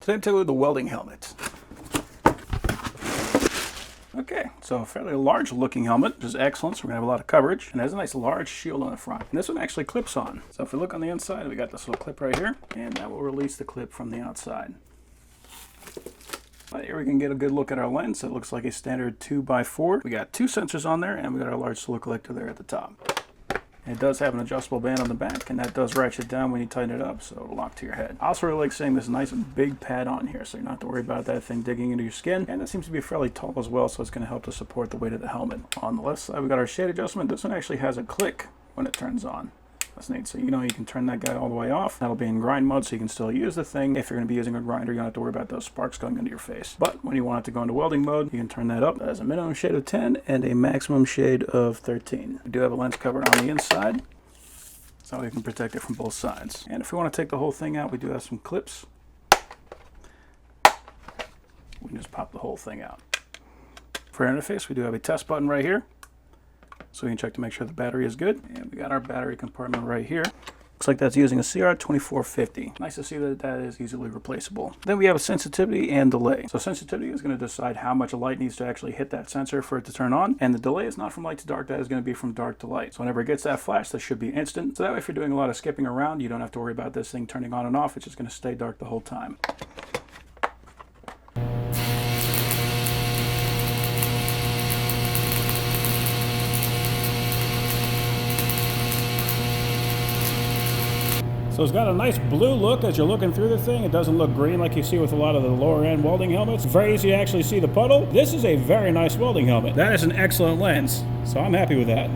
Same thing with the welding helmet. Okay, so a fairly large looking helmet, which is excellent, so we're going to have a lot of coverage. And it has a nice large shield on the front. And this one actually clips on. So if we look on the inside, we got this little clip right here, and that will release the clip from the outside. Right here we can get a good look at our lens. It looks like a standard 2x4. We got two sensors on there, and we got our large solar collector there at the top. It does have an adjustable band on the back, and that does ratchet down when you tighten it up, so it'll lock to your head. I also really like seeing this nice big pad on here, so you don't have to worry about that thing digging into your skin. And it seems to be fairly tall as well, so it's going to help to support the weight of the helmet. On the left side, we got our shade adjustment. This one actually has a click when it turns on. That's neat. So you can turn that guy all the way off. That'll be in grind mode, so you can still use the thing. If you're going to be using a grinder, you don't have to worry about those sparks going into your face. But when you want it to go into welding mode, you can turn that up. That has a minimum shade of 10 and a maximum shade of 13. We do have a lens cover on the inside, so we can protect it from both sides. And if we want to take the whole thing out, we do have some clips. We can just pop the whole thing out. For our interface, we do have a test button right here, so we can check to make sure the battery is good. And we got our battery compartment right here. Looks like that's using a CR2450. Nice to see that that is easily replaceable. Then we have a sensitivity and delay. So sensitivity is going to decide how much light needs to actually hit that sensor for it to turn on. And the delay is not from light to dark, that is going to be from dark to light. So whenever it gets that flash, that should be instant. So that way if you're doing a lot of skipping around, you don't have to worry about this thing turning on and off. It's just going to stay dark the whole time. So it's got a nice blue look as you're looking through the thing. It doesn't look green like you see with a lot of the lower end welding helmets. It's very easy to actually see the puddle. This is a very nice welding helmet. That is an excellent lens, so I'm happy with that.